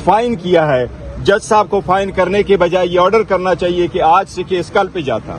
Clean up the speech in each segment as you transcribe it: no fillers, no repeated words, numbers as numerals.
Fine کیا ہے. جج صاحب کو فائن کرنے کے بجائے یہ آرڈر کرنا چاہیے کہ آج سے کیس کل پہ جاتا,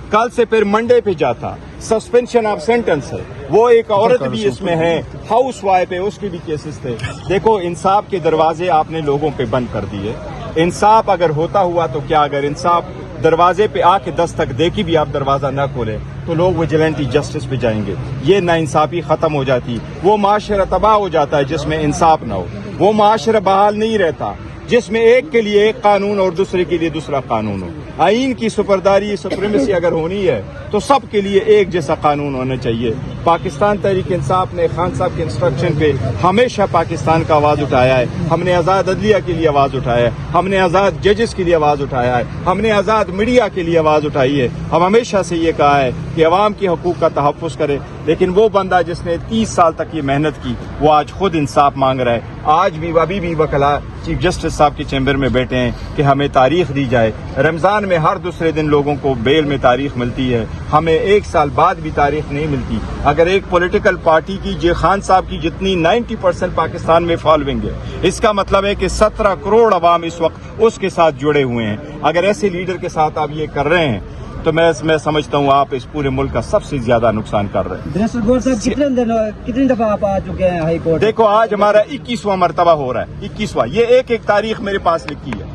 کل سے پھر منڈے پہ جاتا. سسپینشن آف سینٹنس ہے. وہ ایک عورت بھی اس میں ہے, ہاؤس وائف ہے, اس کے بھی کیسز تھے. دیکھو انصاف کے دروازے آپ نے لوگوں پہ بند کر دیے. انصاف اگر ہوتا ہوا تو کیا, اگر انصاف دروازے پہ آ کے دستک دے کے بھی آپ دروازہ نہ کھولیں تو لوگ ویجیلنٹی جسٹس پہ جائیں گے. یہ ناانصافی ختم ہو جاتی. وہ معاشرہ تباہ ہو جاتا ہے جس میں انصاف نہ ہو. وہ معاشرہ بحال نہیں رہتا جس میں ایک کے لیے ایک قانون اور دوسرے کے لیے دوسرا قانون ہو. آئین کی سپرداری سپریمیسی اگر ہونی ہے تو سب کے لیے ایک جیسا قانون ہونا چاہیے. پاکستان تحریک انصاف نے خان صاحب کے انسٹرکشن پہ ہمیشہ پاکستان کا آواز اٹھایا ہے. ہم نے آزاد عدلیہ کے لیے آواز اٹھایا ہے, ہم نے آزاد ججز کے لیے آواز اٹھایا ہے, ہم نے آزاد میڈیا کے لیے آواز اٹھائی ہے. ہم ہمیشہ سے یہ کہا ہے کہ عوام کے حقوق کا تحفظ کرے. لیکن وہ بندہ جس نے 30 سال تک یہ محنت کی وہ آج خود انصاف مانگ رہا ہے. آج بھی ابھی بھی وکلا چیف جسٹس صاحب کے چیمبر میں بیٹھے ہیں کہ ہمیں تاریخ دی جائے. رمضان میں ہر دوسرے دن لوگوں کو بیل میں تاریخ ملتی ہے, ہمیں 1 سال بعد بھی تاریخ نہیں ملتی. اگر ایک پولیٹیکل پارٹی کی جے خان صاحب کی جتنی 90% پاکستان میں فالوئنگ ہے, اس کا مطلب ہے کہ 17 کروڑ عوام اس وقت اس کے ساتھ جڑے ہوئے ہیں. اگر ایسے لیڈر کے ساتھ آپ یہ کر رہے ہیں تو میں سمجھتا ہوں آپ اس پورے ملک کا سب سے زیادہ نقصان کر رہے ہیں. کتنی دفعہ آپ آ چکے ہیں ہائی کورٹ؟ دیکھو آج ہمارا 21واں مرتبہ ہو رہا ہے. 21واں, یہ ایک تاریخ میرے پاس لکھی ہے.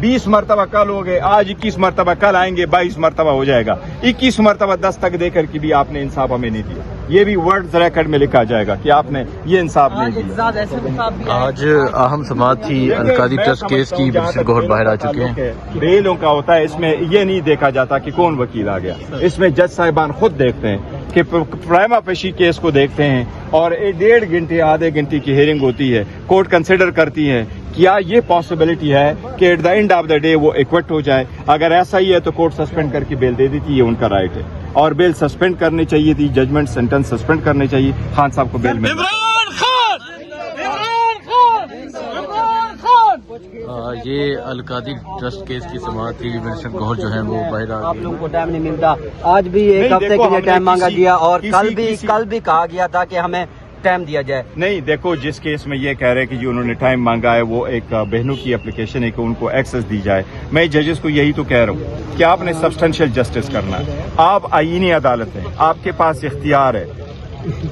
20 مرتبہ کل ہو گئے, آج 21 مرتبہ, کل آئیں گے 22 مرتبہ ہو جائے گا. 21 مرتبہ دستک دے کر کے بھی آپ نے انصاف ہمیں نہیں دیا. یہ بھی ورلڈ ریکارڈ میں لکھا جائے گا کہ آپ نے یہ انصاف نہیں دیا. آج اہم سماعت تھی القادی ٹرسٹ کیس کی. منسٹر گوہر باہر آ چکے ہیں. بیلوں کا ہوتا ہے, اس میں یہ نہیں دیکھا جاتا کہ کون وکیل آ گیا. اس میں جج صاحبان خود دیکھتے ہیں کہ پرائما پیشی کیس کو دیکھتے ہیں اور 1.5 گھنٹے آدھے گھنٹے کی ہیئرنگ ہوتی ہے. کورٹ کنسیڈر کرتی ہے کیا یہ پاسبلٹی ہے کہ at the end of the day وہ ایکوٹ ہو جائے. اگر ایسا ہی ہے تو کورٹ سسپینڈ کر کے بیل دے دیتی ہے, یہ ان کا رائٹ ہے. اور بیل سسپینڈ کرنی چاہیے تھی, ججمنٹ سینٹنس سسپینڈ کرنے چاہیے. خان صاحب کو بیل مل یہ القادی ٹرسٹ کیس کی سماعت تھی. منسٹر گوہر جو ہیں وہ باہر آ آپ لوگوں کو ٹائم نہیں ملتا. آج بھی 1 ہفتے کے لیے ٹائم مانگا گیا اور کل بھی کہا گیا تھا کہ ہمیں ٹائم دیا جائے. نہیں, دیکھو جس کیس میں یہ کہہ رہے کہ جو انہوں نے ٹائم مانگا ہے وہ ایک بہنوں کی اپلیکیشن ہے کہ ان کو ایکسس دی جائے. میں ججز کو یہی تو کہہ رہا ہوں کہ آپ نے سبسٹینشیل جسٹس کرنا ہے. آپ آئینی عدالت ہیں, آپ کے پاس اختیار ہے,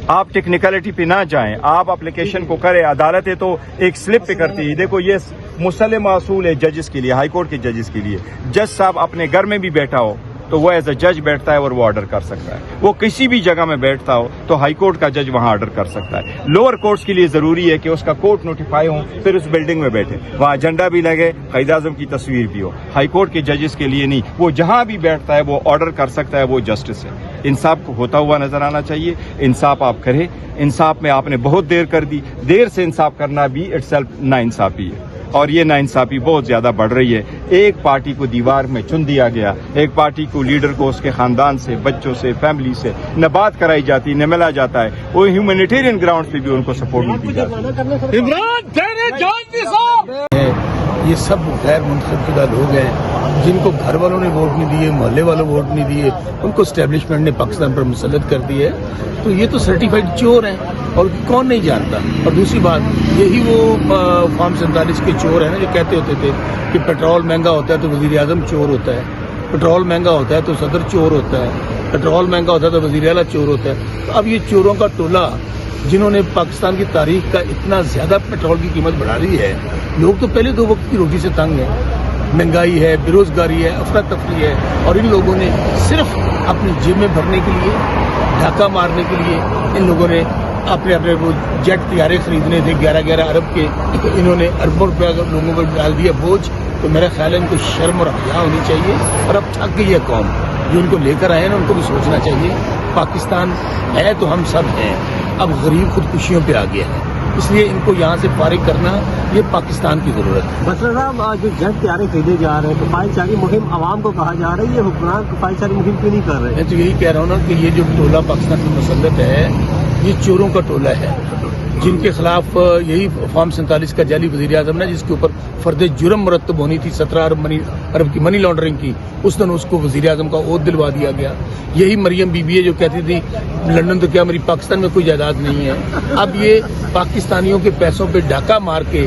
آپ ٹیکنیکلٹی پہ نہ جائیں, آپ اپلیکیشن کو کریں. عدالتیں تو ایک سلپ پہ کرتی ہے. دیکھو یہ مسلم اصول ہے ججز کے لیے, ہائی کورٹ کے ججز کے لیے. جج صاحب اپنے گھر میں بھی بیٹھا ہو تو وہ ایز اے جج بیٹھتا ہے اور وہ آرڈر کر سکتا ہے. وہ کسی بھی جگہ میں بیٹھتا ہو تو ہائی کورٹ کا جج وہاں آرڈر کر سکتا ہے. لوور کورٹس کے لیے ضروری ہے کہ اس کا کورٹ نوٹیفائی ہو, پھر اس بلڈنگ میں بیٹھے, وہاں ایجنڈا بھی لگے, قائد اعظم کی تصویر بھی ہو. ہائی کورٹ کے ججز کے لیے نہیں, وہ جہاں بھی بیٹھتا ہے وہ آرڈر کر سکتا ہے, وہ جسٹس ہے. انصاف کو ہوتا ہوا نظر آنا چاہیے. انصاف آپ کریں. انصاف میں آپ نے بہت دیر کر دی. دیر سے انصاف کرنا بھی اٹ سیلف ناانصافی ہے, اور یہ ناانصافی بہت زیادہ بڑھ رہی ہے. ایک پارٹی کو دیوار میں چن دیا گیا, ایک پارٹی کو لیڈر کو اس کے خاندان سے, بچوں سے, فیملی سے نہ بات کرائی جاتی, نہ ملا جاتا ہے. وہ ہیومینیٹیرین گراؤنڈ پہ بھی ان کو سپورٹ نہیں دی جاتی. یہ سب غیر منتخب شدہ لوگ ہیں جن کو گھر والوں نے ووٹ نہیں دیے, محلے والوں ووٹ نہیں دیے, ان کو اسٹیبلشمنٹ نے پاکستان پر مسلط کر دی ہے. تو یہ تو سرٹیفائڈ چور ہیں اور کون نہیں جانتا. اور دوسری بات, یہی وہ فارم 47 کے چور ہیں نا جو کہتے ہوتے تھے کہ پیٹرول مہنگا ہوتا ہے تو وزیر اعظم چور ہوتا ہے, پیٹرول مہنگا ہوتا ہے تو صدر چور ہوتا ہے, پیٹرول مہنگا ہوتا ہے تو وزیر اعلیٰ چور ہوتا ہے. تو اب یہ چوروں کا ٹولہ جنہوں نے پاکستان کی تاریخ کا اتنا زیادہ پیٹرول کی قیمت بڑھا دی ہے. لوگ تو پہلے 2 وقت کی روٹی سے تنگ ہیں, مہنگائی ہے, بے روزگاری ہے, افراتفری ہے, اور ان لوگوں نے صرف اپنی جیب میں بھرنے کے لیے, ڈھاکہ مارنے کے لیے ان لوگوں نے اپنے وہ جیٹ طیارے خریدنے تھے 11 ارب کے, انہوں نے اربوں روپیہ لوگوں کو ڈال دیا بوجھ. تو میرا خیال ہے ان کو شرم اور حیا ہونی چاہیے. اور اب تھک گئی ہے قوم, جو ان کو لے کر آئے ہیں ان کو بھی سوچنا چاہیے. پاکستان ہے تو ہم سب ہیں, اب غریب خودکشیوں پہ آ گیا ہے, اس لیے ان کو یہاں سے فارغ کرنا یہ پاکستان کی ضرورت ہے. مسئلہ صاحب, جو جیٹ طیارے خریدے جا رہے ہیں, کفایت جاری مہم عوام کو کہا جا رہا ہے, یہ حکمران کفایت جاری مہم کیوں نہیں کر رہے؟ میں تو یہی کہہ رہا ہوں نا کہ یہ جو ٹولہ پاکستان میں مسلط ہے یہ چوروں کا ٹولہ ہے, جن کے خلاف یہی فارم 47 کا جعلی وزیر اعظم ہے جس کے اوپر فرد جرم مرتب ہونی تھی 17 ارب کی منی لانڈرنگ کی, اس دن اس کو وزیر اعظم کا عہد دلوا دیا گیا. یہی مریم بی بی ہے جو کہتی تھی لندن تو کیا میری پاکستان میں کوئی جائیداد نہیں ہے. اب یہ پاکستانیوں کے پیسوں پہ ڈھاکہ مار کے